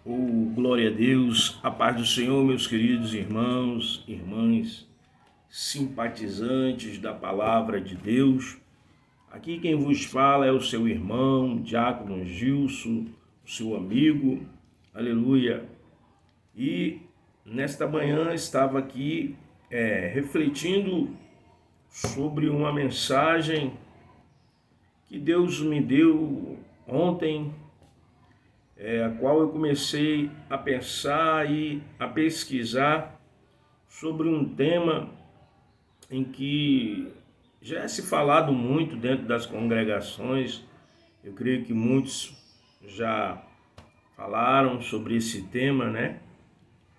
Glória a Deus, a paz do Senhor, meus queridos irmãos, irmãs, simpatizantes da palavra de Deus. Aqui quem vos fala é o seu irmão, Diácono Gilson, o seu amigo, aleluia. E nesta manhã estava aqui refletindo sobre uma mensagem que Deus me deu ontem, a qual eu comecei a pensar e a pesquisar sobre um tema em que já é se falado muito dentro das congregações. Eu creio que muitos já falaram sobre esse tema, né?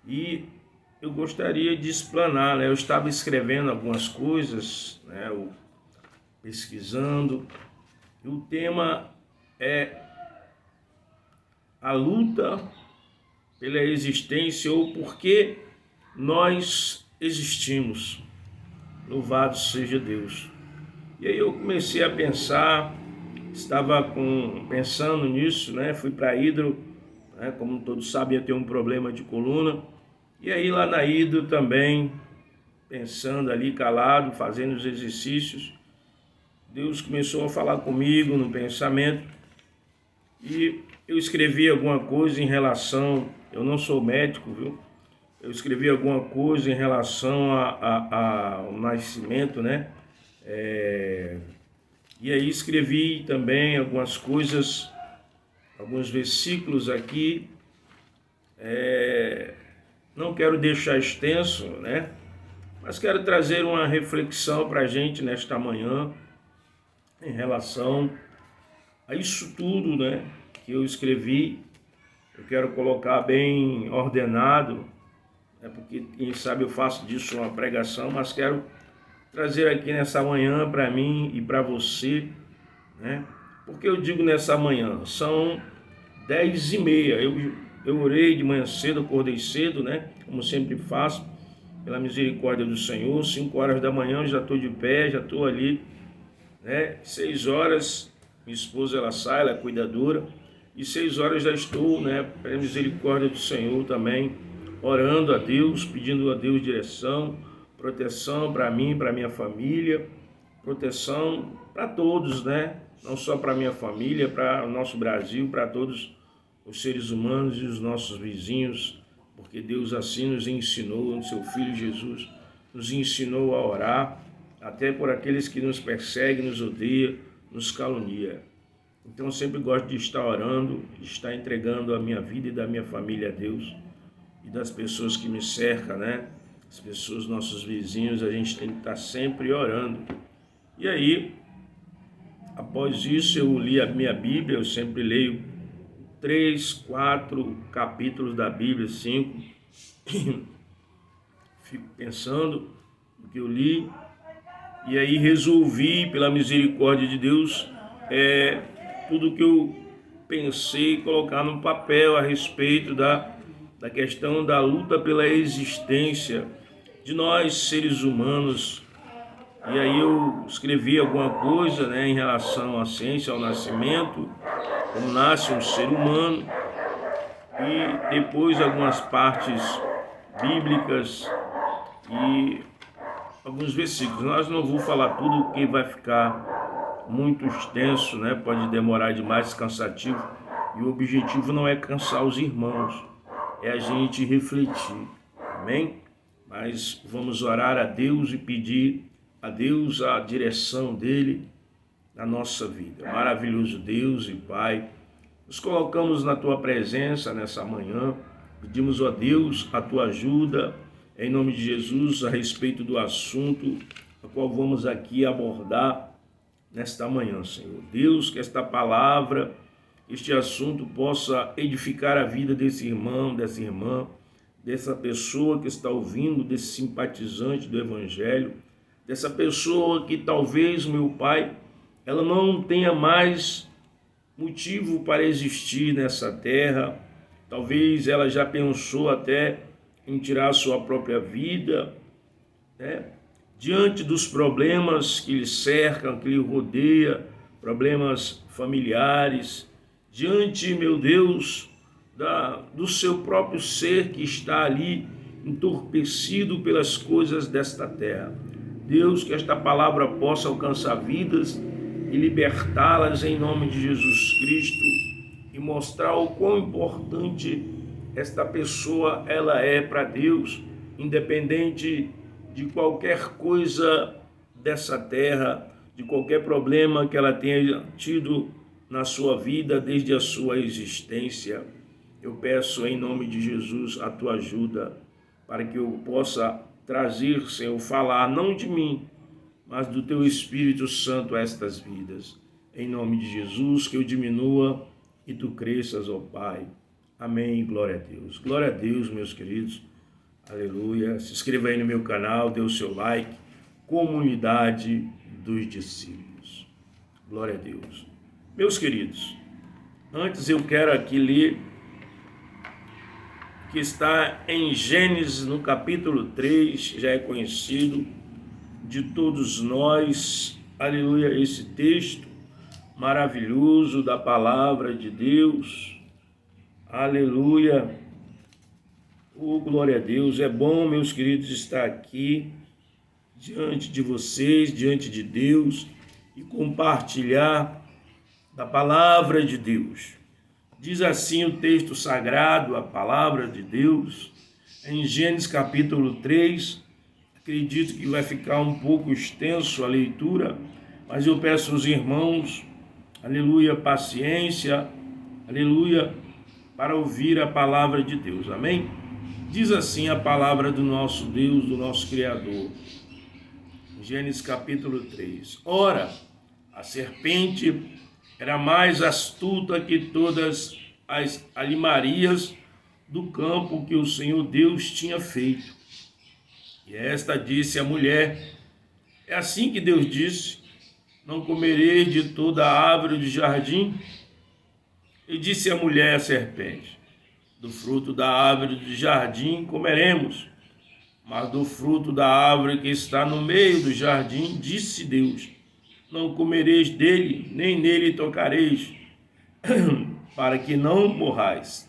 E eu gostaria de explanar, né? Eu estava escrevendo algumas coisas, né? Pesquisando, e o tema é a luta pela existência ou por que nós existimos. Louvado seja Deus. E aí eu comecei a pensar, estava pensando nisso, né? Fui para a Hidro, né? Como todos sabem, eu tenho um problema de coluna. E aí lá na Hidro também, pensando ali calado, fazendo os exercícios, Deus começou a falar comigo no pensamento e eu escrevi alguma coisa em relação, eu não sou médico, viu? Eu escrevi alguma coisa em relação ao nascimento, né? E aí escrevi também algumas coisas, alguns versículos aqui. Não quero deixar extenso, né? Mas quero trazer uma reflexão para a gente nesta manhã em relação a isso tudo, né? Que eu escrevi. Eu quero colocar bem ordenado, né? Porque quem sabe eu faço disso uma pregação, mas quero trazer aqui nessa manhã para mim e para você, né? Porque eu digo nessa manhã, são 10h30, eu orei de manhã cedo, acordei cedo, né? Como sempre faço, pela misericórdia do Senhor. 5 horas da manhã eu já estou de pé, já estou ali, né? 6 horas, minha esposa ela sai, ela é cuidadora, e 6 horas já estou, né? Pela misericórdia do Senhor também, orando a Deus, pedindo a Deus direção, proteção para mim, para minha família, proteção para todos, né? Não só para minha família, para o nosso Brasil, para todos os seres humanos e os nossos vizinhos, porque Deus assim nos ensinou, no seu Filho Jesus, nos ensinou a orar, até por aqueles que nos perseguem, nos odeiam, nos caluniam. Então eu sempre gosto de estar orando, de estar entregando a minha vida e da minha família a Deus e das pessoas que me cercam, né? As pessoas, nossos vizinhos, a gente tem que estar sempre orando. E aí, após isso, eu li a minha Bíblia, eu sempre leio 3, 4 capítulos da Bíblia, 5. Fico pensando no que eu li. E aí resolvi, pela misericórdia de Deus, tudo que eu pensei colocar no papel a respeito da questão da luta pela existência de nós, seres humanos. E aí eu escrevi alguma coisa, né, em relação à ciência, ao nascimento, como nasce um ser humano, e depois algumas partes bíblicas e alguns versículos. Nós não vou falar tudo, porque vai ficar muito extenso, né? Pode demorar demais, cansativo. E o objetivo não é cansar os irmãos, é a gente refletir, amém? Mas vamos orar a Deus e pedir a Deus a direção dele na nossa vida. Maravilhoso Deus e Pai, nos colocamos na tua presença nessa manhã, pedimos a Deus a tua ajuda, em nome de Jesus, a respeito do assunto a qual vamos aqui abordar nesta manhã, Senhor. Deus, que esta palavra, este assunto possa edificar a vida desse irmão, dessa irmã, dessa pessoa que está ouvindo, desse simpatizante do Evangelho, dessa pessoa que talvez, meu Pai, ela não tenha mais motivo para existir nessa terra. Talvez ela já pensou até em tirar a sua própria vida, né? Diante dos problemas que lhe cercam, que lhe rodeia, problemas familiares, diante, meu Deus, do seu próprio ser que está ali entorpecido pelas coisas desta terra. Deus, que esta palavra possa alcançar vidas e libertá-las em nome de Jesus Cristo e mostrar o quão importante esta pessoa ela é para Deus, independente de qualquer coisa dessa terra, de qualquer problema que ela tenha tido na sua vida desde a sua existência. Eu peço em nome de Jesus a tua ajuda para que eu possa trazer, Senhor, falar não de mim, mas do teu Espírito Santo a estas vidas. Em nome de Jesus, que eu diminua e tu cresças, ó Pai. Amém. Glória a Deus. Glória a Deus, meus queridos. Aleluia. Se inscreva aí no meu canal, dê o seu like. Comunidade dos discípulos. Glória a Deus. Meus queridos, antes eu quero aqui ler que está em Gênesis, no capítulo 3, já é conhecido de todos nós, aleluia, esse texto maravilhoso da palavra de Deus, aleluia, oh glória a Deus. É bom, meus queridos, estar aqui diante de vocês, diante de Deus e compartilhar da palavra de Deus. Diz assim o texto sagrado, a palavra de Deus, em Gênesis capítulo 3, acredito que vai ficar um pouco extenso a leitura, mas eu peço aos irmãos, aleluia, paciência, aleluia, para ouvir a palavra de Deus, amém? Diz assim a palavra do nosso Deus, do nosso Criador, Gênesis capítulo 3. Ora, a serpente era mais astuta que todas as animarias do campo que o Senhor Deus tinha feito. E esta disse à mulher: é assim que Deus disse, não comereis de toda a árvore do jardim? E disse a mulher à serpente: do fruto da árvore do jardim comeremos, mas do fruto da árvore que está no meio do jardim, disse Deus, não comereis dele, nem nele tocareis, para que não morrais.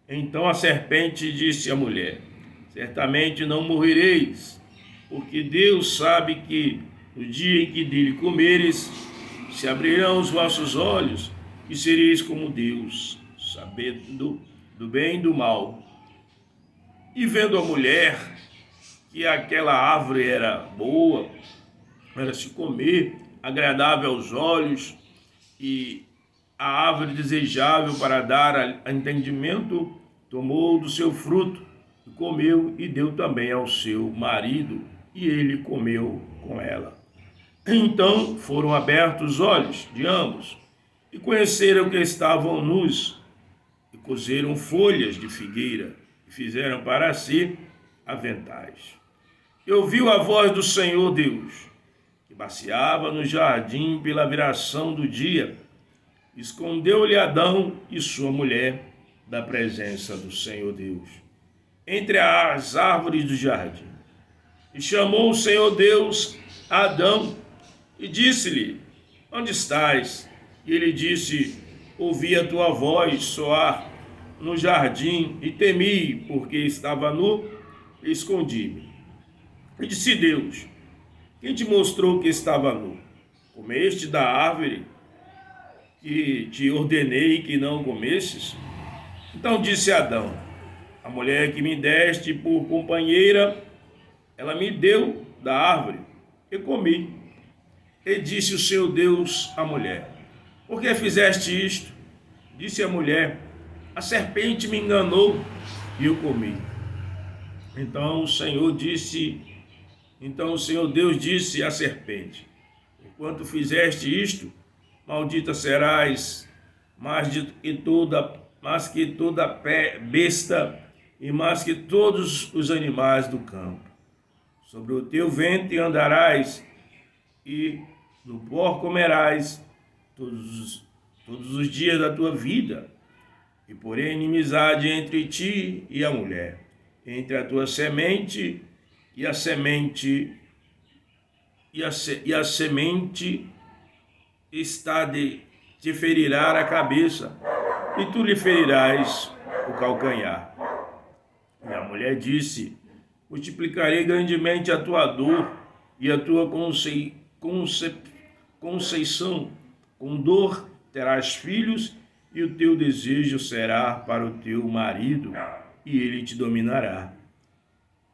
Então a serpente disse à mulher: certamente não morrereis, porque Deus sabe que no dia em que dele comeres, se abrirão os vossos olhos e sereis como Deus, sabendo do bem e do mal. E vendo a mulher que aquela árvore era boa, era se comer, agradável aos olhos, e a árvore desejável para dar a entendimento, tomou do seu fruto, e comeu, e deu também ao seu marido, e ele comeu com ela. Então foram abertos os olhos de ambos, e conheceram que estavam nus, e cozeram folhas de figueira, e fizeram para si aventais. E ouviu a voz do Senhor Deus, que passeava no jardim pela viração do dia. Escondeu-lhe Adão e sua mulher da presença do Senhor Deus entre as árvores do jardim. E chamou o Senhor Deus a Adão e disse-lhe: onde estás? E ele disse: ouvi a tua voz soar no jardim e temi, porque estava nu e escondi-me. E disse Deus: quem te mostrou que estava nu? Comeste da árvore que te ordenei que não comesses? Então disse Adão: a mulher que me deste por companheira, ela me deu da árvore e comi. E disse o Senhor Deus à mulher: por que fizeste isto? Disse a mulher: a serpente me enganou e eu comi. Então o Senhor Deus disse à serpente: enquanto fizeste isto, maldita serás mais que toda besta e mais que todos os animais do campo. Sobre o teu ventre andarás e do pó comerás todos os dias da tua vida. E porém inimizade entre ti e a mulher, entre a tua semente e a semente está de te ferirá a cabeça, e tu lhe ferirás o calcanhar. E a mulher disse: multiplicarei grandemente a tua dor e a tua conceição. Com dor terás filhos, e o teu desejo será para o teu marido, e ele te dominará.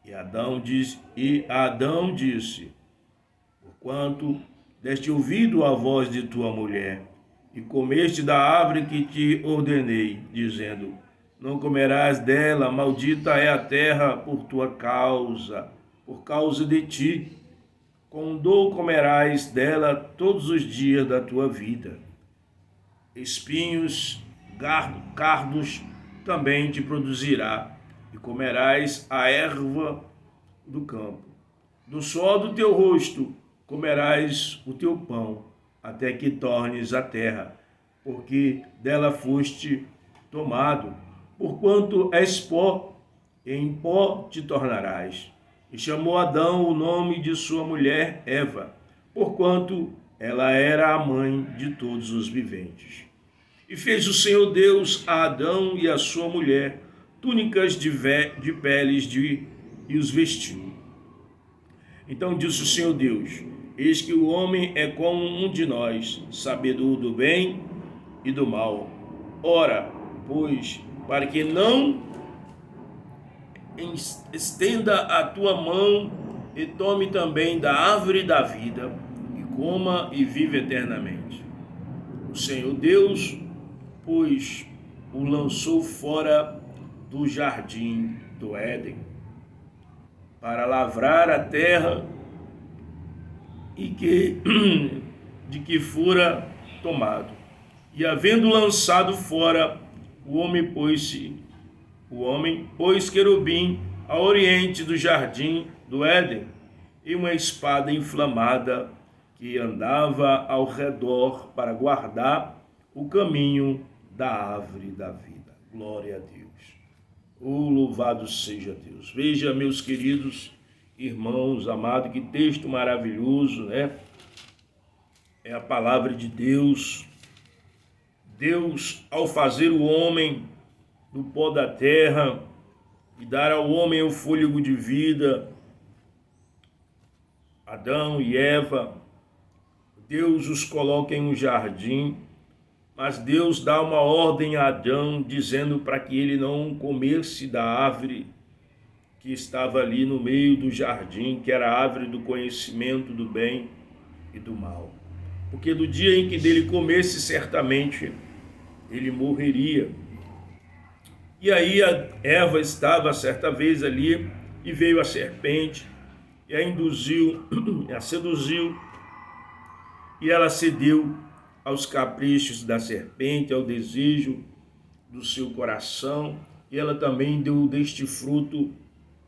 E Adão disse: porquanto deste ouvido à voz de tua mulher, e comeste da árvore que te ordenei, dizendo: não comerás dela, maldita é a terra por causa de ti. Com dor comerás dela todos os dias da tua vida. Espinhos, cardos também te produzirá, e comerás a erva do campo. Do suor do teu rosto comerás o teu pão, até que tornes a terra, porque dela foste tomado. Porquanto és pó, em pó te tornarás. E chamou Adão o nome de sua mulher Eva, porquanto ela era a mãe de todos os viventes. E fez o Senhor Deus a Adão e a sua mulher túnicas de peles e os vestiu. Então disse o Senhor Deus: eis que o homem é como um de nós, sabedor do bem e do mal. Ora, pois, para que não estenda a tua mão e tome também da árvore da vida, e coma e vive eternamente. O Senhor Deus, pois, o lançou fora do jardim do Éden, para lavrar a terra de que fora tomado. E havendo lançado fora, o homem pôs querubim a oriente do jardim do Éden, e uma espada inflamada que andava ao redor para guardar o caminho da árvore da vida. Glória a Deus. Louvado seja Deus. Veja, meus queridos irmãos, amados, que texto maravilhoso, né? É a palavra de Deus. Deus, ao fazer o homem do pó da terra e dar ao homem o fôlego de vida, Adão e Eva, Deus os coloca em um jardim, mas Deus dá uma ordem a Adão, dizendo para que ele não comesse da árvore que estava ali no meio do jardim, que era a árvore do conhecimento do bem e do mal. Porque do dia em que dele comesse, certamente ele morreria. E aí a Eva estava certa vez ali, e veio a serpente, e a induziu, a seduziu, e ela cedeu aos caprichos da serpente, ao desejo do seu coração, e ela também deu deste fruto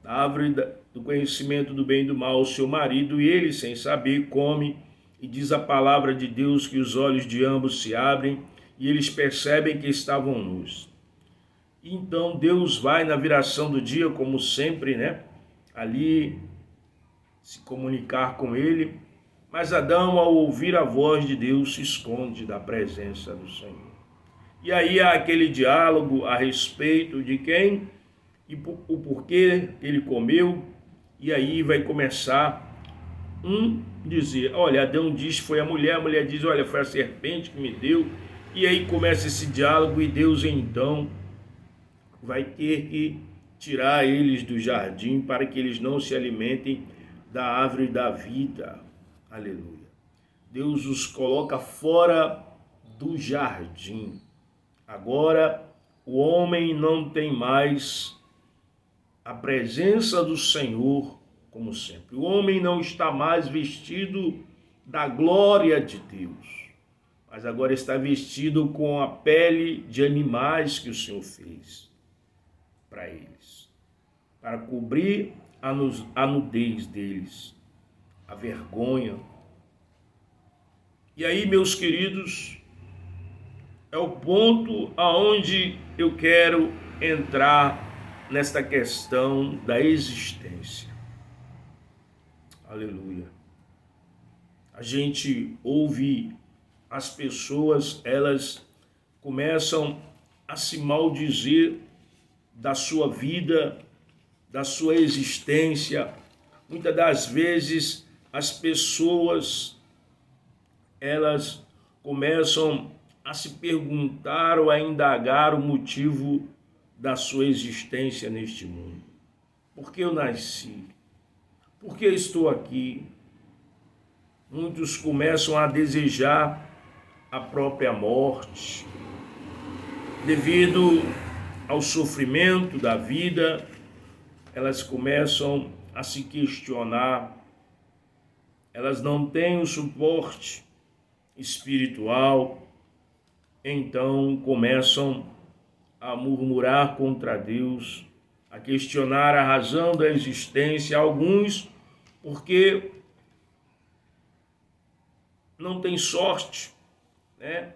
da árvore do conhecimento do bem e do mal ao seu marido, e ele, sem saber, come, e diz a palavra de Deus que os olhos de ambos se abrem, e eles percebem que estavam nus. Então Deus vai na viração do dia, como sempre, né? Ali se comunicar com ele, mas Adão, ao ouvir a voz de Deus, se esconde da presença do Senhor. E aí há aquele diálogo a respeito de quem e o porquê ele comeu, e aí vai começar dizer, olha, Adão diz foi a mulher diz, olha, foi a serpente que me deu, e aí começa esse diálogo, e Deus então vai ter que tirar eles do jardim para que eles não se alimentem da árvore da vida. Aleluia. Deus os coloca fora do jardim. Agora o homem não tem mais a presença do Senhor como sempre. O homem não está mais vestido da glória de Deus, mas agora está vestido com a pele de animais que o Senhor fez para eles, para cobrir a nudez deles, a vergonha. E aí, meus queridos, é o ponto aonde eu quero entrar nesta questão da existência. Aleluia. A gente ouve as pessoas, elas começam a se maldizer da sua vida, da sua existência. Muitas das vezes as pessoas, elas começam a se perguntar ou a indagar o motivo da sua existência neste mundo. Por que eu nasci? Por que eu estou aqui? Muitos começam a desejar a própria morte, devido ao sofrimento da vida. Elas começam a se questionar, elas não têm o suporte espiritual, então começam a murmurar contra Deus, a questionar a razão da existência, alguns porque não tem sorte, né?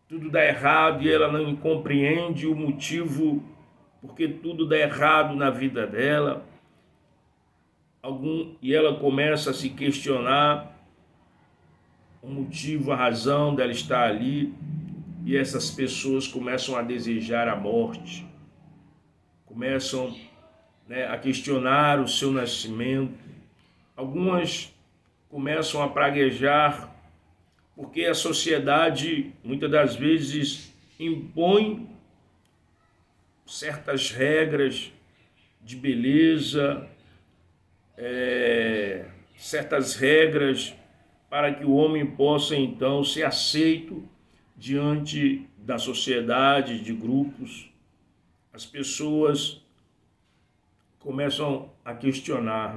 Tudo dá errado e ela não compreende o motivo porque tudo dá errado na vida dela. E ela começa a se questionar o motivo, a razão dela estar ali, e essas pessoas começam a desejar a morte, começam, a questionar o seu nascimento. Algumas começam a praguejar porque a sociedade muitas das vezes impõe certas regras de beleza, certas regras para que o homem possa então ser aceito diante da sociedade, de grupos. As pessoas começam a questionar,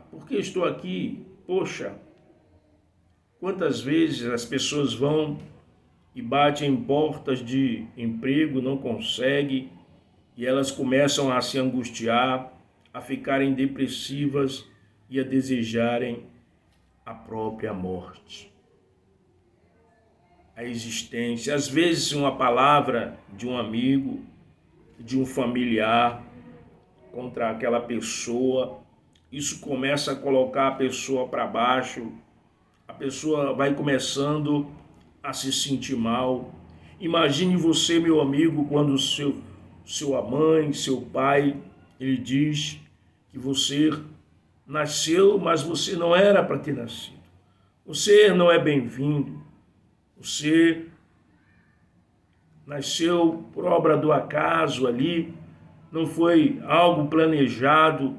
por que estou aqui? Poxa, quantas vezes as pessoas vão e batem em portas de emprego, não conseguem, e elas começam a se angustiar, a ficarem depressivas e a desejarem a própria morte. A existência, às vezes uma palavra de um amigo, de um familiar contra aquela pessoa, isso começa a colocar a pessoa para baixo, a pessoa vai começando a se sentir mal. Imagine você, meu amigo, quando sua mãe, seu pai, ele diz que você nasceu, mas você não era para ter nascido. Você não é bem-vindo. Você nasceu por obra do acaso ali, não foi algo planejado.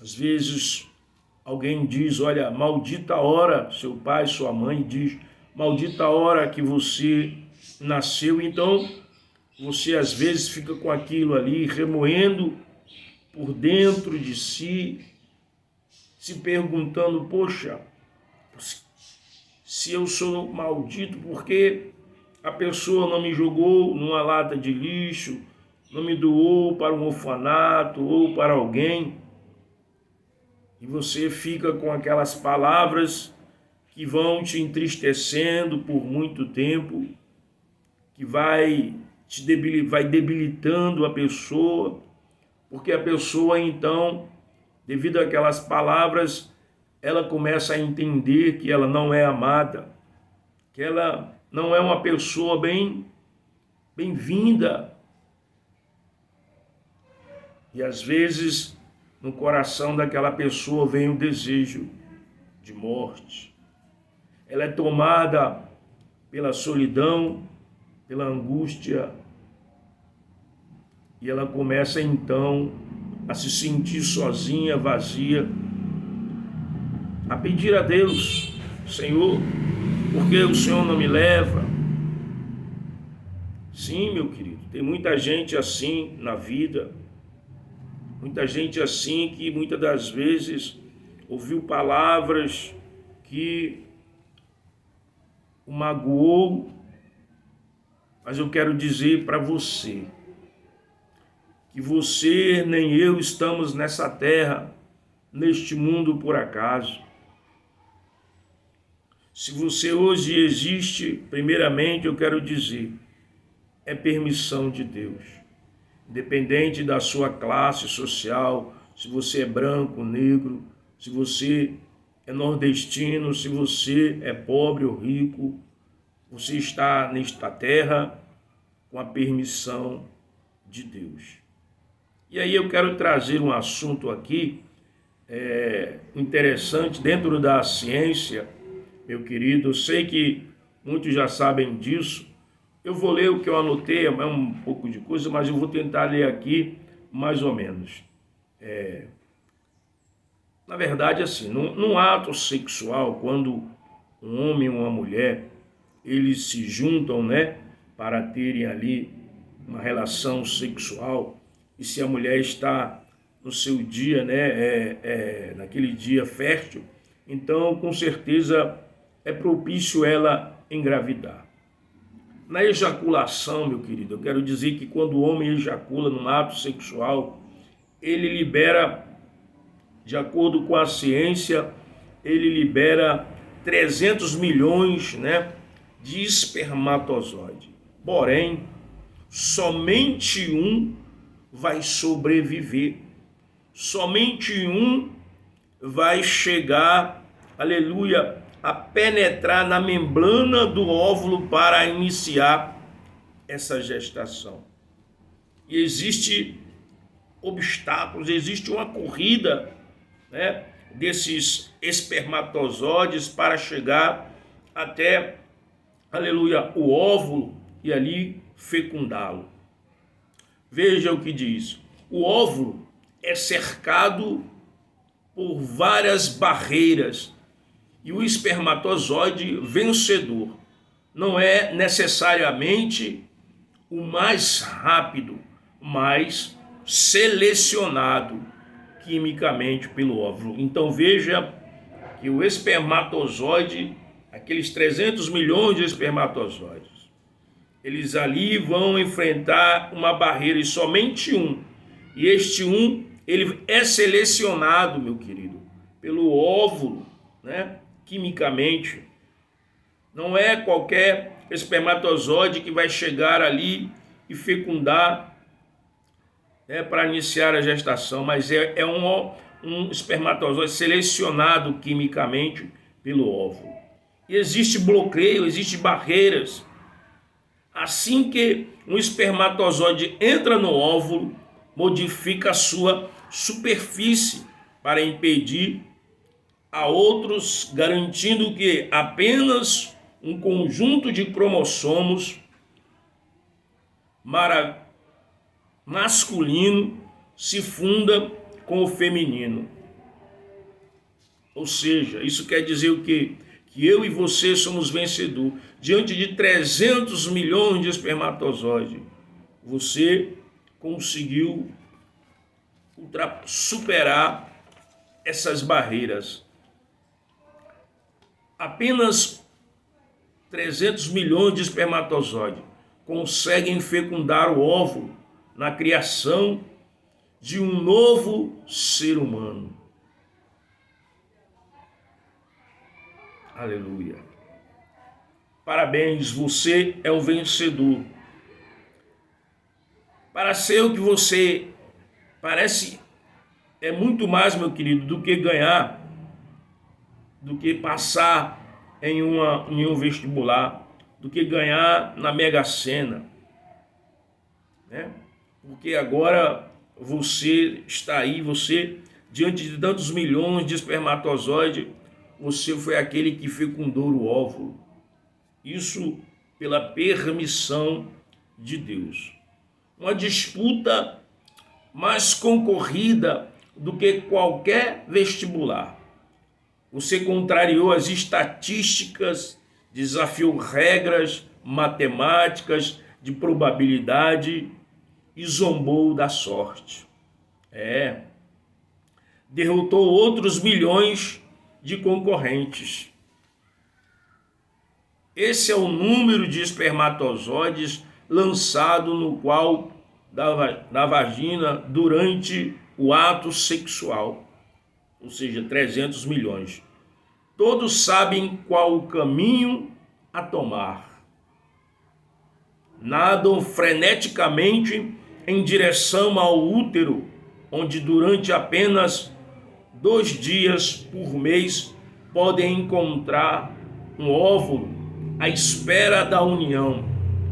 Às vezes alguém diz, olha, maldita a hora, seu pai, sua mãe diz, maldita a hora que você nasceu. Então você às vezes fica com aquilo ali, remoendo por dentro de si, se perguntando, poxa, se eu sou maldito, por que a pessoa não me jogou numa lata de lixo, não me doou para um orfanato ou para alguém? E você fica com aquelas palavras que vão te entristecendo por muito tempo, que vai debilitando a pessoa, porque a pessoa então, devido àquelas palavras, ela começa a entender que ela não é amada, que ela não é uma pessoa bem-vinda. E às vezes, no coração daquela pessoa vem o desejo de morte. Ela é tomada pela solidão, pela angústia, e ela começa então a se sentir sozinha, vazia, a pedir a Deus, Senhor, por que o Senhor não me leva? Sim, meu querido, tem muita gente assim na vida, muita gente assim que muitas das vezes ouviu palavras que o magoou, mas eu quero dizer para você que você nem eu estamos nessa terra, neste mundo por acaso. Se você hoje existe, primeiramente eu quero dizer, é permissão de Deus. Independente da sua classe social, se você é branco, negro, se você é nordestino, se você é pobre ou rico, Você está nesta terra com a permissão de Deus. E aí eu quero trazer um assunto aqui interessante dentro da ciência, meu querido. Eu sei que muitos já sabem disso. Eu vou ler o que eu anotei, é um pouco de coisa, mas eu vou tentar ler aqui mais ou menos. Na verdade, assim, num ato sexual, quando um homem e uma mulher, eles se juntam, né, para terem ali uma relação sexual, e se a mulher está no seu dia, né, naquele dia fértil, então com certeza é propício ela engravidar. Na ejaculação, meu querido, eu quero dizer que quando o homem ejacula num ato sexual, ele libera, de acordo com a ciência, ele libera 300 milhões, né, de espermatozoide. Porém, somente um vai sobreviver. Somente um vai chegar, aleluia, a penetrar na membrana do óvulo para iniciar essa gestação. E existe obstáculos, existe uma corrida, né, desses espermatozoides para chegar até, aleluia, o óvulo e ali fecundá-lo. Veja o que diz. O óvulo é cercado por várias barreiras e o espermatozoide vencedor não é necessariamente o mais rápido, mas selecionado quimicamente pelo óvulo. Então veja que o espermatozoide, aqueles 300 milhões de espermatozoides, eles ali vão enfrentar uma barreira e somente um. E este um, ele é selecionado, meu querido, pelo óvulo, né? Quimicamente. Não é qualquer espermatozoide que vai chegar ali e fecundar, né, para iniciar a gestação, mas é um espermatozoide selecionado quimicamente pelo óvulo. E existe bloqueio, existem barreiras. Assim que um espermatozoide entra no óvulo, modifica a sua superfície para impedir a outros, garantindo que apenas um conjunto de cromossomos masculino se funda com o feminino. Ou seja, isso quer dizer o quê? Que eu e você somos vencedores. Diante de 300 milhões de espermatozoides, você conseguiu superar essas barreiras. Apenas 300 milhões de espermatozoides conseguem fecundar o óvulo na criação de um novo ser humano. Aleluia. Parabéns, você é um vencedor. Para ser o que você parece, é muito mais, meu querido, do que ganhar, do que passar em um vestibular, do que ganhar na Mega Sena, né? Porque agora você está aí, você, diante de tantos milhões de espermatozoides, você foi aquele que fecundou o óvulo. Isso pela permissão de Deus. Uma disputa mais concorrida do que qualquer vestibular. Você contrariou as estatísticas, desafiou regras matemáticas de probabilidade e zombou da sorte. Derrotou outros milhões de concorrentes. Esse é o número de espermatozoides lançado no qual da vagina durante o ato sexual, ou seja, 300 milhões. Todos sabem qual o caminho a tomar. Nadam freneticamente em direção ao útero, onde durante apenas 2 dias por mês podem encontrar um óvulo à espera da união,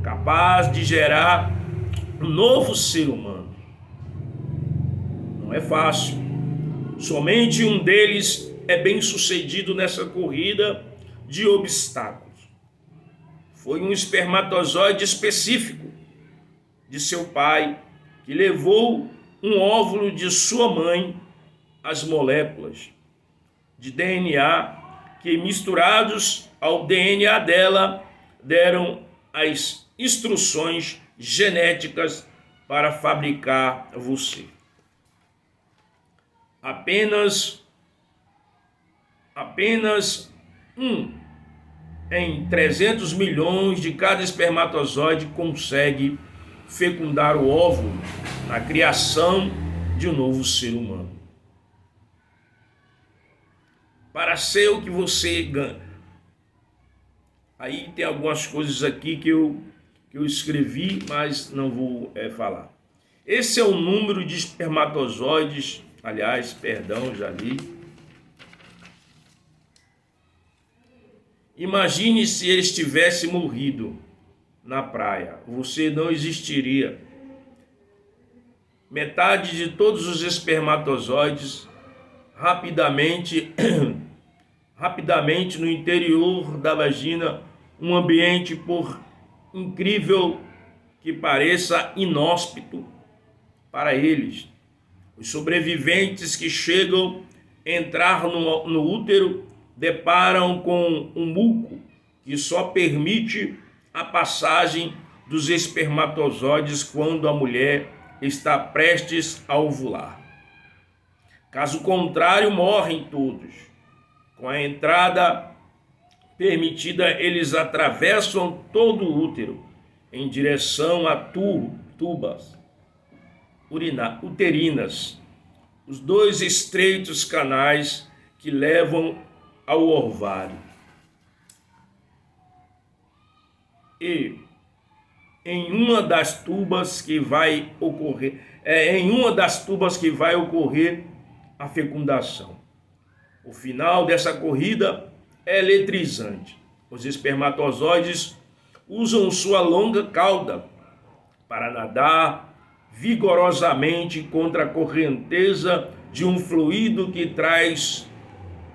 capaz de gerar um novo ser humano. Não é fácil. Somente um deles é bem-sucedido nessa corrida de obstáculos. Foi um espermatozoide específico de seu pai que levou um óvulo de sua mãe às moléculas de DNA que, misturados ao DNA dela, deram as instruções genéticas para fabricar você. Apenas um em 300 milhões de cada espermatozoide consegue fecundar o óvulo na criação de um novo ser humano. Para ser o que você ganha. Aí tem algumas coisas aqui que eu escrevi, mas não vou falar. Esse é o número de espermatozoides, já li. Imagine se ele tivesse morrido na praia, você não existiria. Metade de todos os espermatozoides rapidamente no interior da vagina, um ambiente, por incrível que pareça, inóspito para eles. Os sobreviventes que chegam a entrar no útero deparam com um muco que só permite a passagem dos espermatozoides quando a mulher está prestes a ovular. Caso contrário, morrem todos. Com a entrada permitida, eles atravessam todo o útero em direção a tubas uterinas, os dois estreitos canais que levam ao ovário. E em uma das tubas que vai ocorrer a fecundação. O final dessa corrida é eletrizante. Os espermatozoides usam sua longa cauda para nadar vigorosamente contra a correnteza de um fluido que traz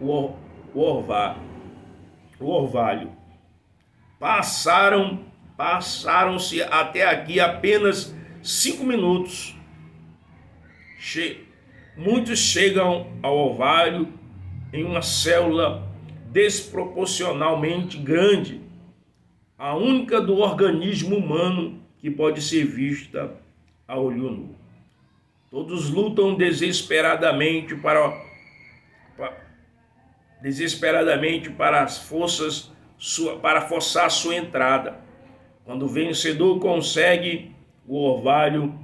o orvalho. Passaram-se até aqui apenas 5 minutos. Muitos chegam ao ovário em uma célula desproporcionalmente grande, a única do organismo humano que pode ser vista a olho nu. Todos lutam desesperadamente para forçar sua entrada. Quando o vencedor consegue, o ovário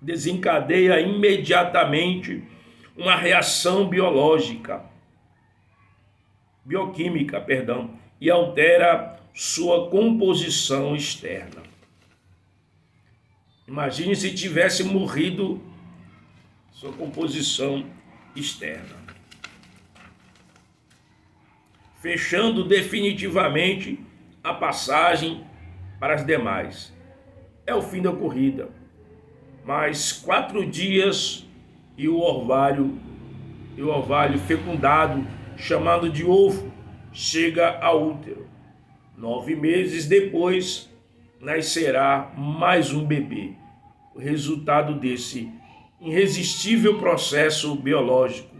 desencadeia imediatamente uma reação bioquímica, e altera sua composição externa. Imagine se tivesse morrido sua composição externa, fechando definitivamente a passagem para as demais. É o fim da corrida. Mais 4 dias e o ovário fecundado, chamado de ovo, chega ao útero. 9 meses depois, nascerá mais um bebê. O resultado desse irresistível processo biológico,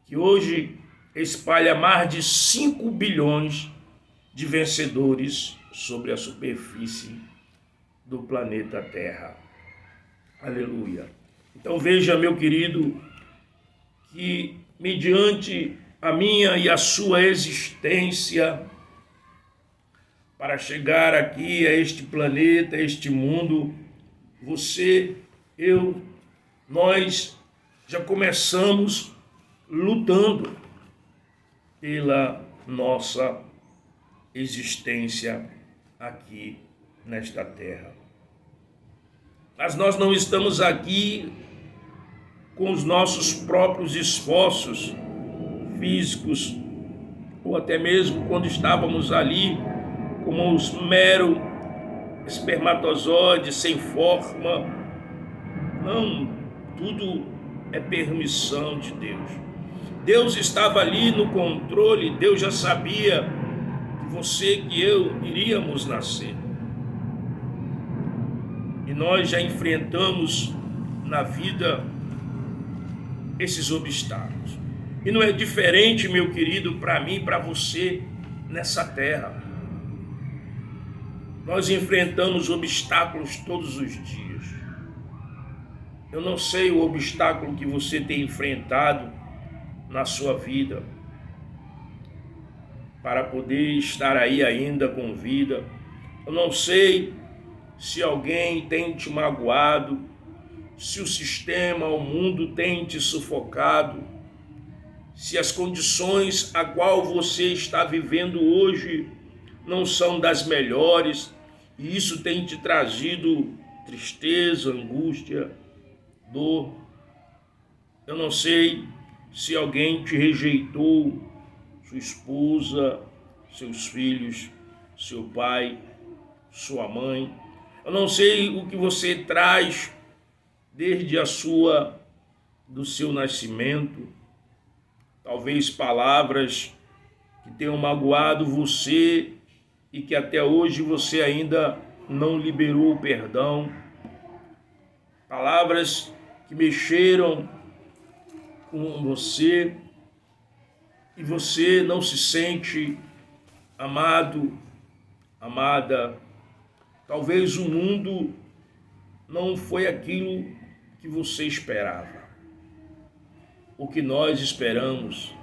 que hoje espalha mais de 5 bilhões de vencedores sobre a superfície do planeta Terra. Aleluia. Então veja, meu querido, que mediante a minha e a sua existência, para chegar aqui a este planeta, a este mundo, você, eu, nós já começamos lutando pela nossa existência aqui nesta terra. Mas nós não estamos aqui com os nossos próprios esforços físicos, ou até mesmo quando estávamos ali como os mero espermatozoides sem forma. Não, tudo é permissão de Deus. Deus estava ali no controle, Deus já sabia que você, que eu iríamos nascer. E nós já enfrentamos na vida esses obstáculos. E não é diferente, meu querido, para mim e para você nessa terra. Nós enfrentamos obstáculos todos os dias. Eu não sei o obstáculo que você tem enfrentado na sua vida para poder estar aí ainda com vida. Eu não sei se alguém tem te magoado, se o sistema, o mundo tem te sufocado, se as condições a qual você está vivendo hoje não são das melhores, e isso tem te trazido tristeza, angústia, dor. Eu não sei se alguém te rejeitou, sua esposa, seus filhos, seu pai, sua mãe. Eu não sei o que você traz desde do seu nascimento. Talvez palavras que tenham magoado você e que até hoje você ainda não liberou o perdão. Palavras que mexeram com você e você não se sente amado, amada. Talvez o mundo não foi aquilo que você esperava. O que nós esperamos,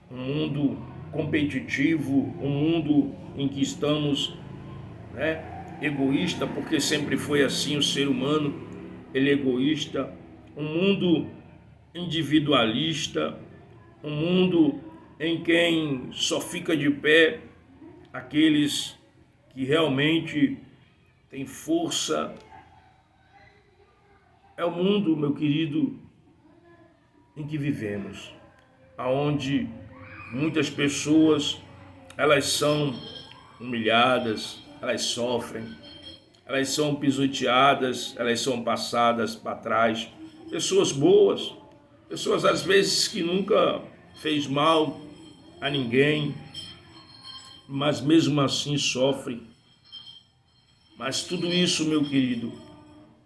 um mundo competitivo, um mundo em que estamos, egoísta, porque sempre foi assim o ser humano, ele é egoísta, um mundo individualista, um mundo em quem só fica de pé aqueles que realmente têm força. É o mundo, meu querido, em que vivemos, aonde muitas pessoas, elas são humilhadas, elas sofrem, elas são pisoteadas, elas são passadas para trás. Pessoas boas, pessoas às vezes que nunca fez mal a ninguém, mas mesmo assim sofrem. Mas tudo isso, meu querido,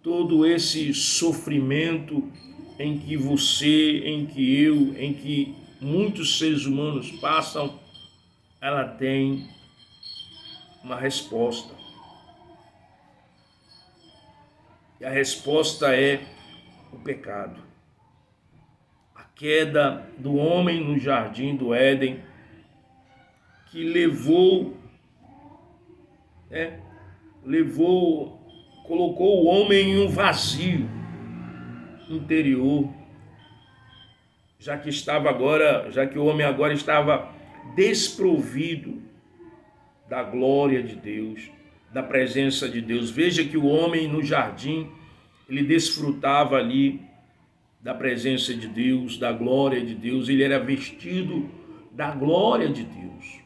todo esse sofrimento em que você, em que eu, em que muitos seres humanos passam, ela tem uma resposta. E a resposta é o pecado. A queda do homem no jardim do Éden, que colocou o homem em um vazio interior, já que o homem agora estava desprovido da glória de Deus, da presença de Deus. Veja que o homem no jardim, ele desfrutava ali da presença de Deus, da glória de Deus, ele era vestido da glória de Deus,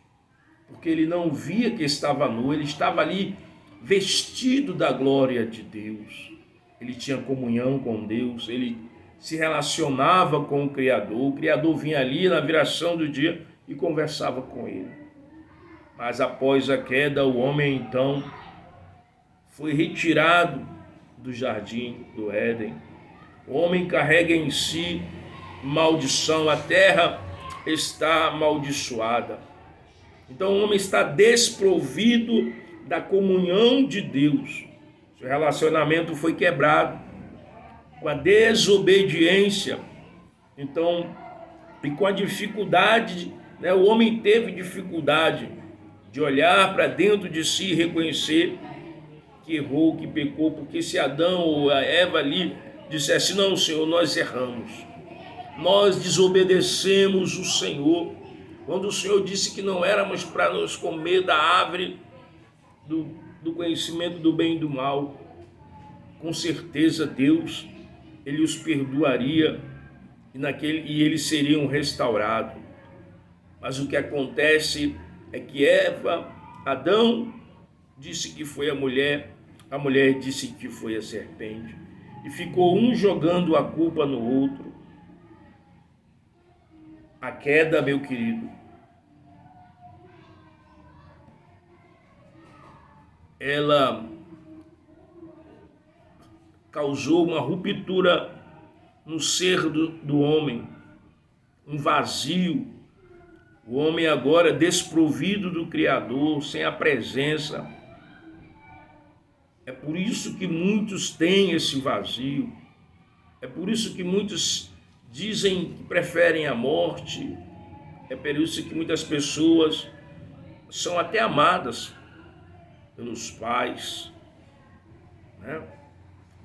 porque ele não via que estava nu, ele estava ali vestido da glória de Deus. Ele tinha comunhão com Deus, ele se relacionava com o Criador vinha ali na viração do dia e conversava com ele. Mas após a queda, o homem então foi retirado do jardim do Éden. O homem carrega em si maldição, a terra está amaldiçoada. Então o homem está desprovido da comunhão de Deus. Seu relacionamento foi quebrado com a desobediência. Então, e com a dificuldade, o homem teve dificuldade de olhar para dentro de si e reconhecer que errou, que pecou, porque se Adão ou a Eva ali dissesse: não, Senhor, nós erramos, nós desobedecemos o Senhor, quando o Senhor disse que não éramos para nos comer da árvore do conhecimento do bem e do mal, com certeza Deus, ele os perdoaria e eles seriam restaurados. Mas o que acontece é que Eva Adão disse que foi a mulher disse que foi a serpente, e ficou um jogando a culpa no outro. A queda, meu querido, ela causou uma ruptura no ser do homem, um vazio. O homem agora desprovido do Criador, sem a presença. É por isso que muitos têm esse vazio. É por isso que muitos dizem que preferem a morte. É por isso que muitas pessoas são até amadas pelos pais, né?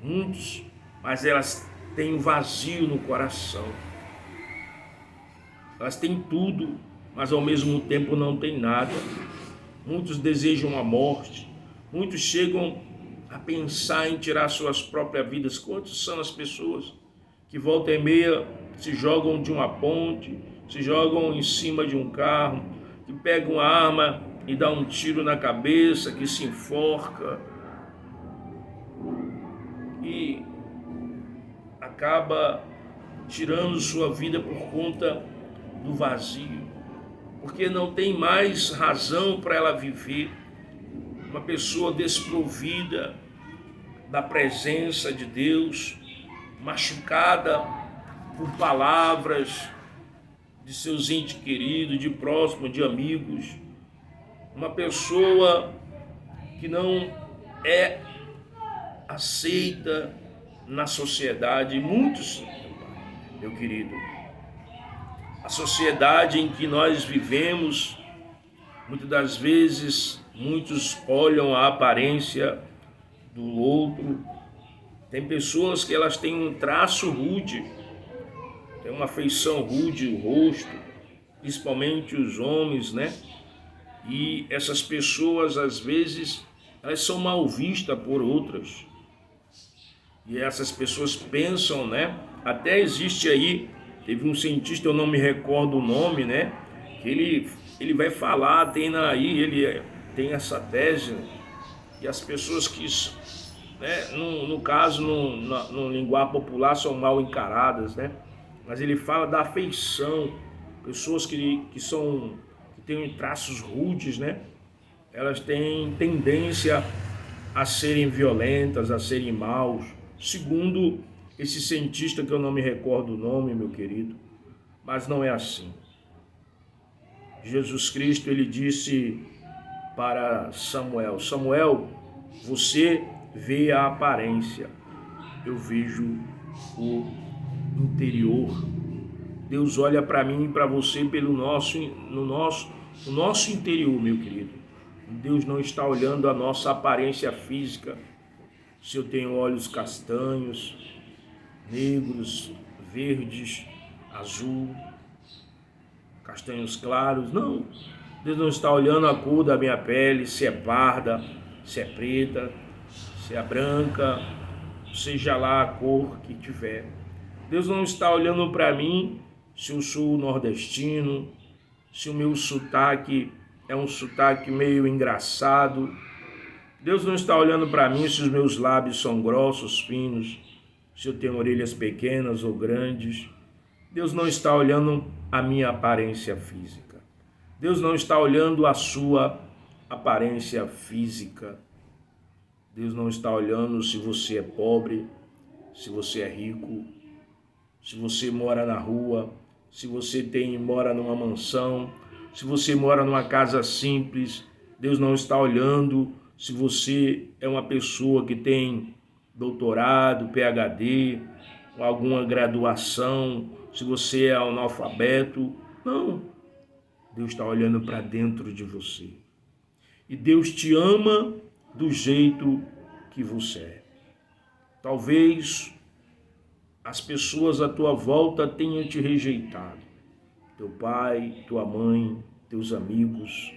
Muitos, mas elas têm um vazio no coração. Elas têm tudo, mas ao mesmo tempo não têm nada. Muitos desejam a morte, muitos chegam a pensar em tirar suas próprias vidas. Quantas são as pessoas que volta e meia se jogam de uma ponte, se jogam em cima de um carro, que pegam a arma e dá um tiro na cabeça, que se enforca e acaba tirando sua vida por conta do vazio, porque não tem mais razão para ela viver. Uma pessoa desprovida da presença de Deus, machucada por palavras de seus entes queridos, de próximos, de amigos. Uma pessoa que não é aceita na sociedade. Muitos, meu querido, a sociedade em que nós vivemos, muitas das vezes, muitos olham a aparência do outro. Tem pessoas que elas têm um traço rude, tem uma feição rude, o rosto, principalmente os homens, né? E essas pessoas, às vezes, elas são mal vistas por outras. E essas pessoas pensam, né? Até existe aí, teve um cientista, eu não me recordo o nome, né? Que ele vai falar, ele tem essa tese, e as pessoas que, né, no caso, no linguagem popular, são mal encaradas, né? Mas ele fala da afeição, pessoas que têm traços rudes, né? Elas têm tendência a serem violentas, a serem maus, segundo esse cientista que eu não me recordo o nome, meu querido, mas não é assim. Jesus Cristo, ele disse para Samuel: Samuel, você vê a aparência, eu vejo o interior. Deus olha para mim e para você pelo nosso interior, meu querido. Deus não está olhando a nossa aparência física, se eu tenho olhos castanhos, negros, verdes, azul, castanhos claros. Não, Deus não está olhando a cor da minha pele, se é parda, se é preta, se é branca, seja lá a cor que tiver. Deus não está olhando para mim se eu sou nordestino, se o meu sotaque é um sotaque meio engraçado. Deus não está olhando para mim se os meus lábios são grossos, finos, se eu tenho orelhas pequenas ou grandes. Deus não está olhando a minha aparência física. Deus não está olhando a sua aparência física. Deus não está olhando se você é pobre, se você é rico, se você mora na rua, se você mora numa mansão, se você mora numa casa simples. Deus não está olhando se você é uma pessoa que tem doutorado, PhD, ou alguma graduação, se você é analfabeto. Não. Deus está olhando para dentro de você. E Deus te ama do jeito que você é. Talvez as pessoas à tua volta tenham te rejeitado. Teu pai, tua mãe, teus amigos,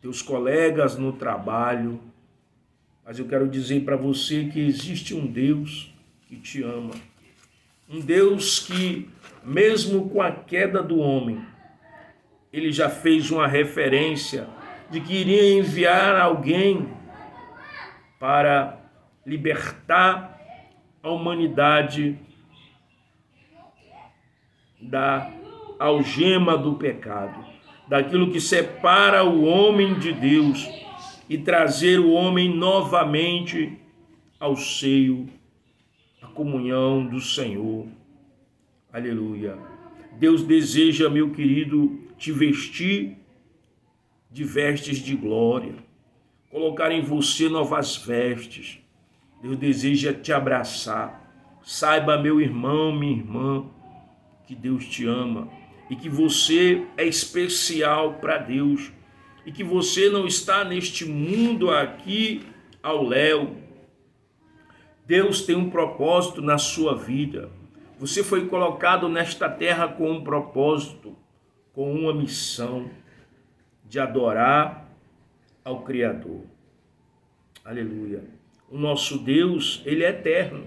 teus colegas no trabalho. Mas eu quero dizer para você que existe um Deus que te ama. Um Deus que, mesmo com a queda do homem, ele já fez uma referência de que iria enviar alguém para libertar a humanidade da algema do pecado, daquilo que separa o homem de Deus e trazer o homem novamente ao seio, à comunhão do Senhor. Aleluia. Deus deseja, meu querido, te vestir de vestes de glória, colocar em você novas vestes. Deus deseja te abraçar. Saiba, meu irmão, minha irmã, que Deus te ama e que você é especial para Deus e que você não está neste mundo aqui ao léu. Deus tem um propósito na sua vida. Você foi colocado nesta terra com um propósito, com uma missão de adorar ao Criador. Aleluia. O nosso Deus, ele é eterno.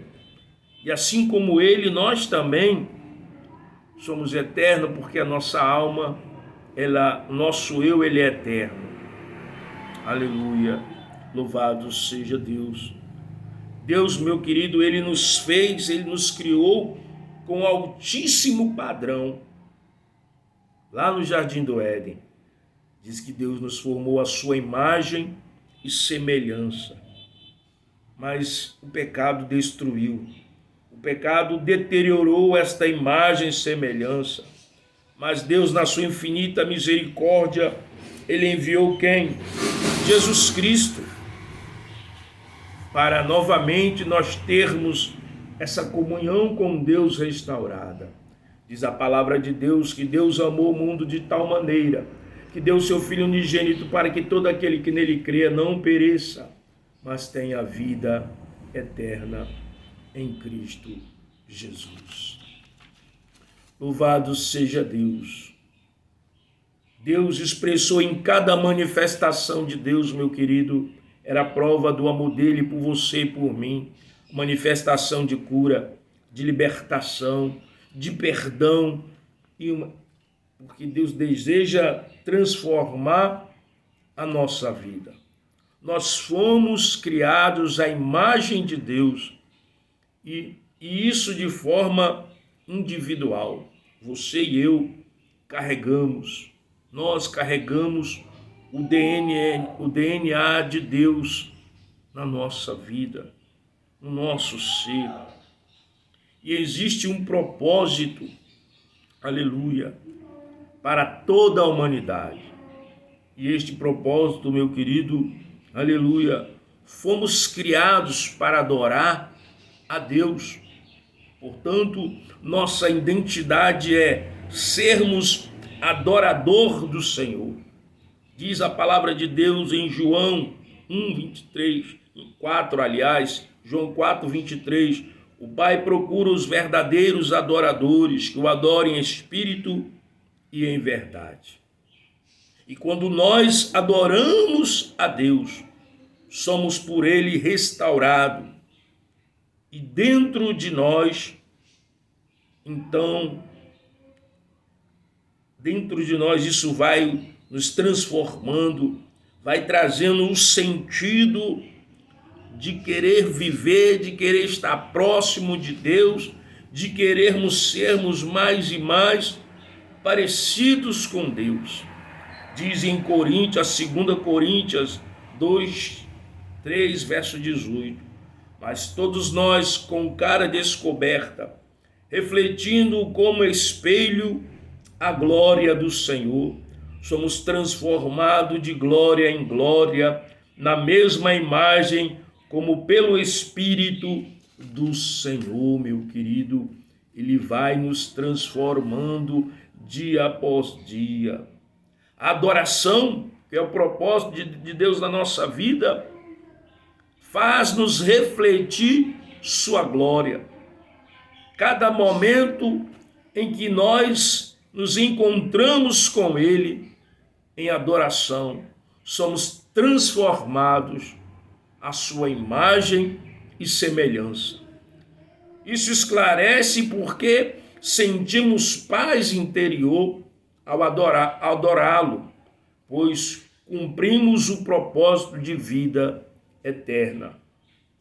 E assim como ele, nós também somos eternos, porque a nossa alma, o nosso eu, ele é eterno. Aleluia. Louvado seja Deus. Deus, meu querido, ele nos fez, ele nos criou com altíssimo padrão. Lá no Jardim do Éden, diz que Deus nos formou à sua imagem e semelhança. Mas o pecado destruiu. O pecado deteriorou esta imagem e semelhança. Mas Deus, na sua infinita misericórdia, ele enviou quem? Jesus Cristo, para novamente nós termos essa comunhão com Deus restaurada. Diz a palavra de Deus que Deus amou o mundo de tal maneira que deu seu Filho unigênito para que todo aquele que nele crê não pereça, mas tenha vida eterna em Cristo Jesus. Louvado seja Deus. Deus expressou em cada manifestação de Deus, meu querido, era a prova do amor dele por você e por mim, manifestação de cura, de libertação, de perdão, porque Deus deseja transformar a nossa vida. Nós fomos criados à imagem de Deus e isso de forma individual. Você e eu nós carregamos o DNA de Deus na nossa vida, no nosso ser. E existe um propósito, aleluia, para toda a humanidade. E este propósito, meu querido, aleluia, fomos criados para adorar a Deus. Portanto, nossa identidade é sermos adorador do Senhor. Diz a palavra de Deus em João 1:23, 4, aliás, João 4:23, o Pai procura os verdadeiros adoradores que o adorem em espírito e em verdade. E quando nós adoramos a Deus, somos por Ele restaurados. E dentro de nós, então, isso vai nos transformando, vai trazendo um sentido de querer viver, de querer estar próximo de Deus, de querermos sermos mais e mais parecidos com Deus. Diz em Coríntios, 2 Coríntios 2:3, verso 18, mas todos nós com cara descoberta, refletindo como espelho a glória do Senhor, somos transformados de glória em glória, na mesma imagem, como pelo Espírito do Senhor, meu querido. Ele vai nos transformando dia após dia. A adoração, que é o propósito de Deus na nossa vida, faz-nos refletir sua glória. Cada momento em que nós nos encontramos com Ele em adoração, somos transformados à sua imagem e semelhança. Isso esclarece porque sentimos paz interior ao adorá-lo, pois cumprimos o propósito de vida eterna.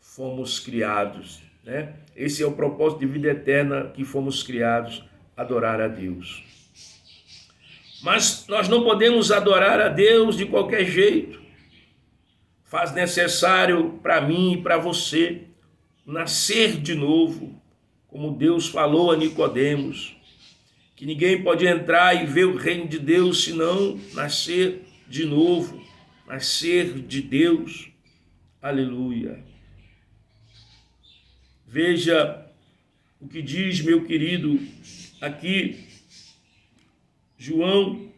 Fomos criados, né? Esse é o propósito de vida eterna que fomos criados, adorar a Deus. Mas nós não podemos adorar a Deus de qualquer jeito. Faz necessário para mim e para você nascer de novo, como Deus falou a Nicodemos, que ninguém pode entrar e ver o reino de Deus senão nascer de novo, nascer de Deus. Aleluia. Veja o que diz, meu querido, aqui, João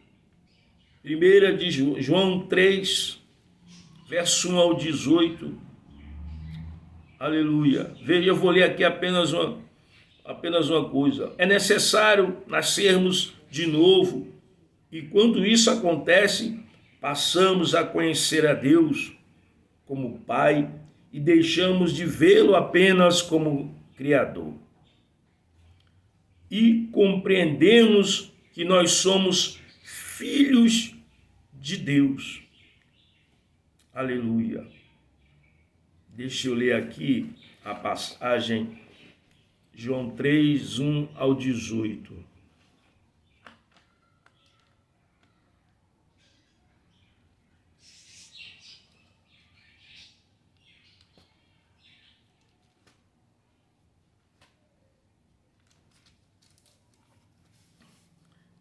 3, verso 1 ao 18. Aleluia. Veja, eu vou ler aqui apenas uma coisa. É necessário nascermos de novo, e quando isso acontece, passamos a conhecer a Deus como Pai e deixamos de vê-lo apenas como Criador. E compreendemos que nós somos filhos de Deus. Aleluia. Deixa eu ler aqui a passagem, João 3, 1 ao 18.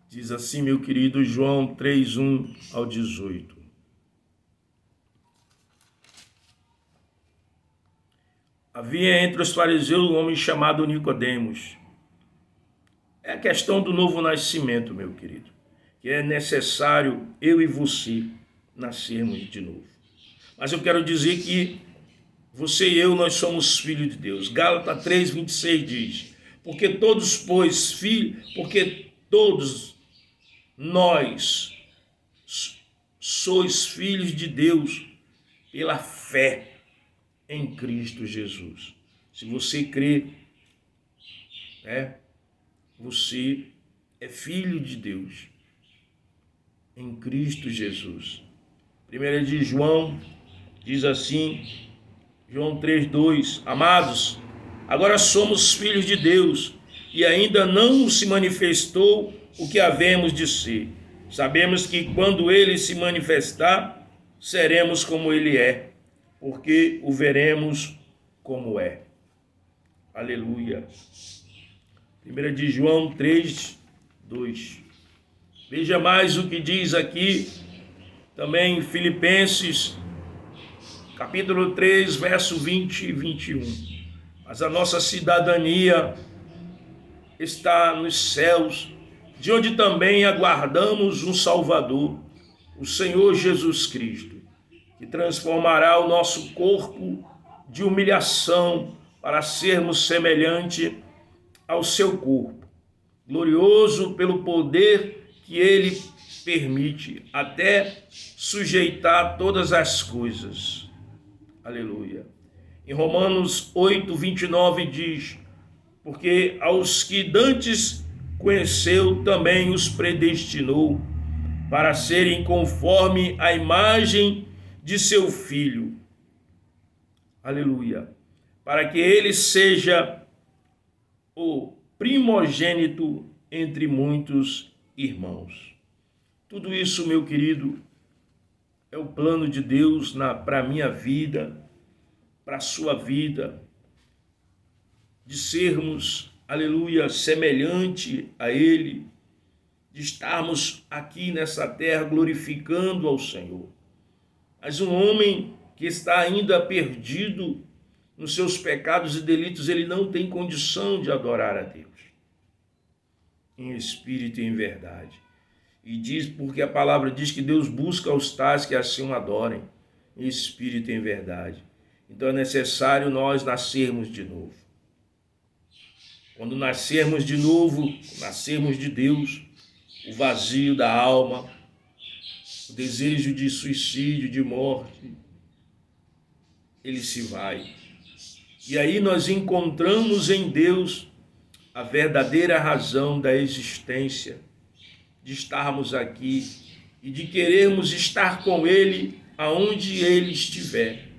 Diz assim, meu querido, João 3, 1 ao 18. Havia entre os fariseus um homem chamado Nicodemos. É a questão do novo nascimento, meu querido, que é necessário eu e você nascermos de novo. Mas eu quero dizer que você e eu, nós somos filhos de Deus. Gálatas 3, 26 diz, porque todos nós sois filhos de Deus pela fé em Cristo Jesus. Se você crê, você é filho de Deus em Cristo Jesus. 1 de João diz assim, João 3:2, amados, agora somos filhos de Deus e ainda não se manifestou o que havemos de ser. Sabemos que quando ele se manifestar, seremos como ele é, porque o veremos como é. Aleluia. 1 de João 3:2. Veja mais o que diz aqui, também em Filipenses, capítulo 3, verso 20 e 21. Mas a nossa cidadania está nos céus, de onde também aguardamos um Salvador, o Senhor Jesus Cristo, que transformará o nosso corpo de humilhação para sermos semelhante ao seu corpo, glorioso pelo poder que ele permite, até sujeitar todas as coisas. Aleluia. Em Romanos 8, 29 diz, porque aos que dantes conheceu, também os predestinou para serem conforme a imagem de seu Filho. Aleluia. Para que ele seja o primogênito entre muitos irmãos. Tudo isso, meu querido, é o plano de Deus para a minha vida, para a sua vida, de sermos, aleluia, semelhante a Ele, de estarmos aqui nessa terra glorificando ao Senhor. Mas um homem que está ainda perdido nos seus pecados e delitos, ele não tem condição de adorar a Deus em espírito e em verdade. E diz, porque a palavra diz que Deus busca os tais que assim o adorem, em espírito e em verdade. Então é necessário nós nascermos de novo. Quando nascermos de novo, nascermos de Deus, o vazio da alma, o desejo de suicídio, de morte, ele se vai. E aí nós encontramos em Deus a verdadeira razão da existência, de estarmos aqui e de querermos estar com Ele aonde Ele estiver.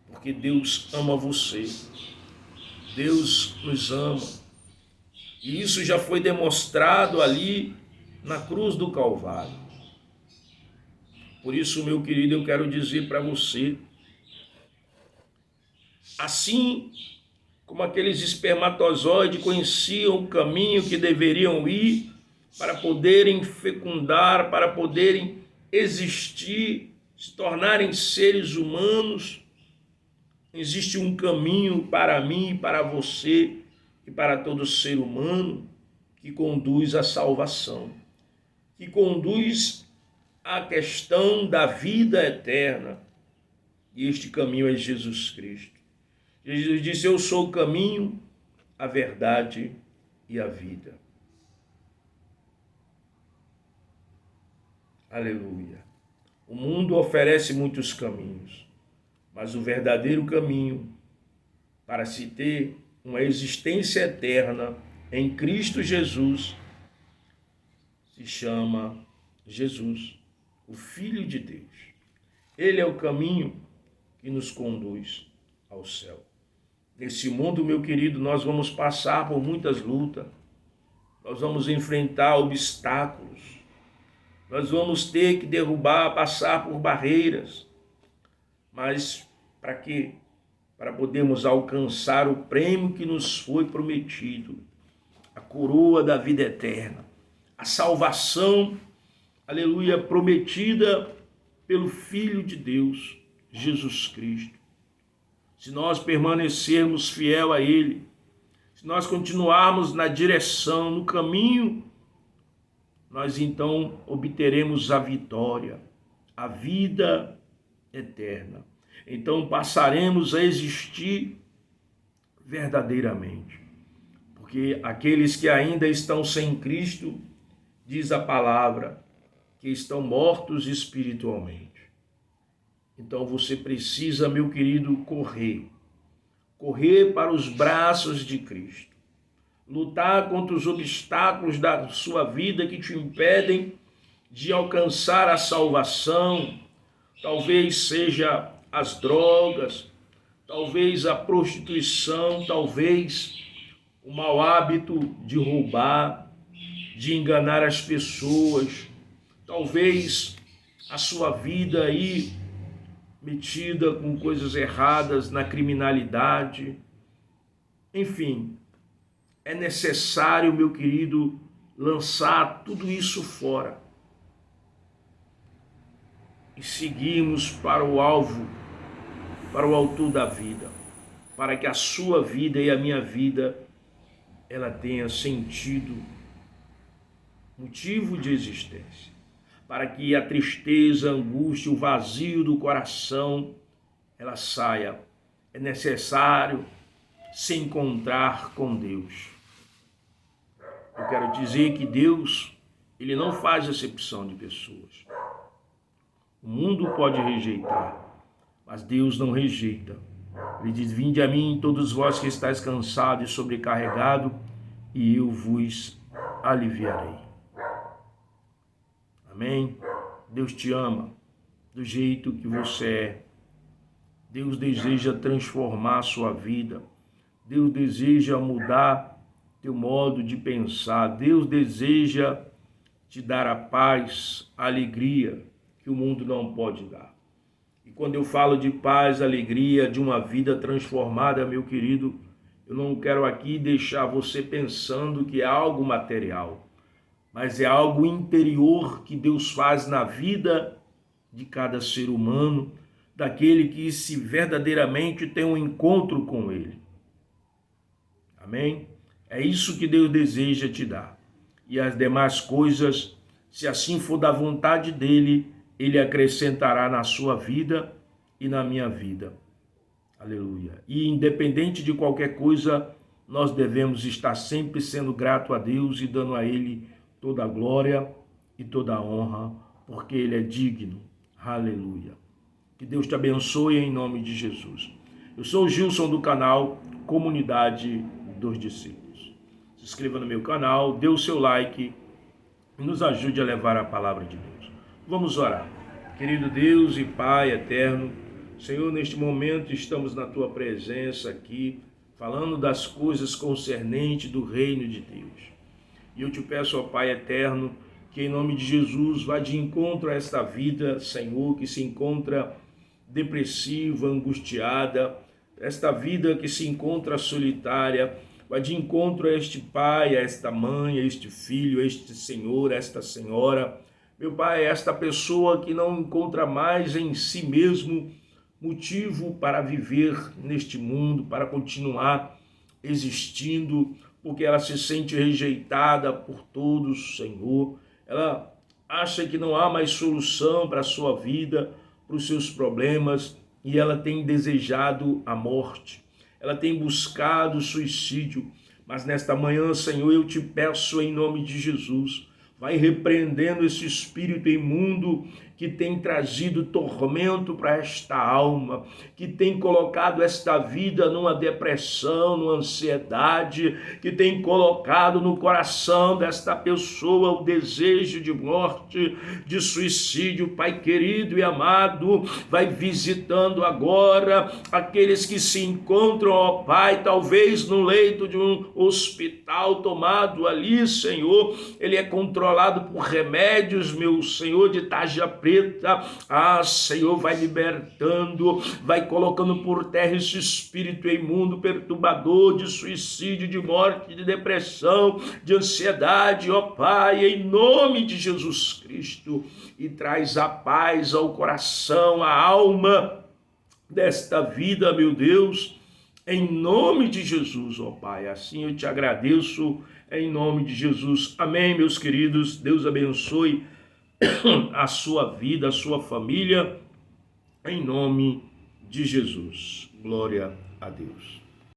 Porque Deus ama você, Deus nos ama, e isso já foi demonstrado ali na cruz do Calvário. Por isso, meu querido, eu quero dizer para você, assim como aqueles espermatozoides conheciam o caminho que deveriam ir para poderem fecundar, para poderem existir, se tornarem seres humanos, existe um caminho para mim, para você e para todo ser humano que conduz à salvação, que conduz à questão da vida eterna. E este caminho é Jesus Cristo. Jesus disse: eu sou o caminho, a verdade e a vida. Aleluia. O mundo oferece muitos caminhos, mas o verdadeiro caminho para se ter uma existência eterna em Cristo Jesus se chama Jesus, o Filho de Deus. Ele é o caminho que nos conduz ao céu. Nesse mundo, meu querido, nós vamos passar por muitas lutas, nós vamos enfrentar obstáculos, nós vamos ter que derrubar, passar por barreiras, mas para quê? Para podermos alcançar o prêmio que nos foi prometido, a coroa da vida eterna, a salvação, aleluia, prometida pelo Filho de Deus, Jesus Cristo. Se nós permanecermos fiel a Ele, se nós continuarmos na direção, no caminho, nós então obteremos a vitória, a vida eterna. Então passaremos a existir verdadeiramente. Porque aqueles que ainda estão sem Cristo, diz a palavra, que estão mortos espiritualmente. Então você precisa, meu querido, correr para os braços de Cristo, lutar contra os obstáculos da sua vida que te impedem de alcançar a salvação. Talvez seja as drogas, talvez a prostituição, talvez o mau hábito de roubar, de enganar as pessoas, talvez a sua vida aí metida com coisas erradas na criminalidade. Enfim, é necessário, meu querido, lançar tudo isso fora e seguirmos para o alvo, para o autor da vida, para que a sua vida e a minha vida ela tenha sentido, motivo de existência, para que a tristeza, a angústia, o vazio do coração, ela saia. É necessário se encontrar com Deus. Eu quero dizer que Deus, Ele não faz acepção de pessoas. O mundo pode rejeitar, mas Deus não rejeita. Ele diz: vinde a mim todos vós que estáis cansados e sobrecarregados, e eu vos aliviarei. Amém? Deus te ama do jeito que você é. Deus deseja transformar a sua vida. Deus deseja mudar teu modo de pensar. Deus deseja te dar a paz, a alegria que o mundo não pode dar. E quando eu falo de paz, alegria, de uma vida transformada, meu querido, eu não quero aqui deixar você pensando que é algo material, mas é algo interior que Deus faz na vida de cada ser humano, daquele que se verdadeiramente tem um encontro com Ele. Amém? É isso que Deus deseja te dar. E as demais coisas, se assim for da vontade dEle, Ele acrescentará na sua vida e na minha vida. Aleluia. E independente de qualquer coisa, nós devemos estar sempre sendo grato a Deus e dando a Ele toda a glória e toda a honra, porque Ele é digno. Aleluia. Que Deus te abençoe em nome de Jesus. Eu sou o Gilson do canal Comunidade dos Discípulos. Se inscreva no meu canal, dê o seu like nos ajude a levar a palavra de Deus. Vamos orar. Querido Deus e Pai eterno, Senhor, neste momento estamos na Tua presença aqui, falando das coisas concernentes do reino de Deus. E eu te peço, ó Pai eterno, que em nome de Jesus vá de encontro a esta vida, Senhor, que se encontra depressiva, angustiada, esta vida que se encontra solitária, vá de encontro a este pai, a esta mãe, a este filho, a este senhor, a esta senhora. Meu Pai, esta pessoa que não encontra mais em si mesmo motivo para viver neste mundo, para continuar existindo, porque ela se sente rejeitada por todos, Senhor. Ela acha que não há mais solução para a sua vida, para os seus problemas, e ela tem desejado a morte. Ela tem buscado o suicídio. Mas nesta manhã, Senhor, eu te peço em nome de Jesus, vai repreendendo esse espírito imundo que tem trazido tormento para esta alma, que tem colocado esta vida numa depressão, numa ansiedade, que tem colocado no coração desta pessoa o desejo de morte, de suicídio. Pai querido e amado, vai visitando agora aqueles que se encontram, ó Pai, talvez no leito de um hospital tomado ali, Senhor, ele é controlado por remédios, meu Senhor, de tarja preta. Ah, Senhor, vai libertando, vai colocando por terra esse espírito imundo, perturbador, de suicídio, de morte, de depressão, de ansiedade, ó Pai, em nome de Jesus Cristo, e traz a paz ao coração, à alma desta vida, meu Deus, em nome de Jesus, ó Pai. Assim eu te agradeço, em nome de Jesus. Amém, meus queridos. Deus abençoe a sua vida, a sua família, em nome de Jesus. Glória a Deus.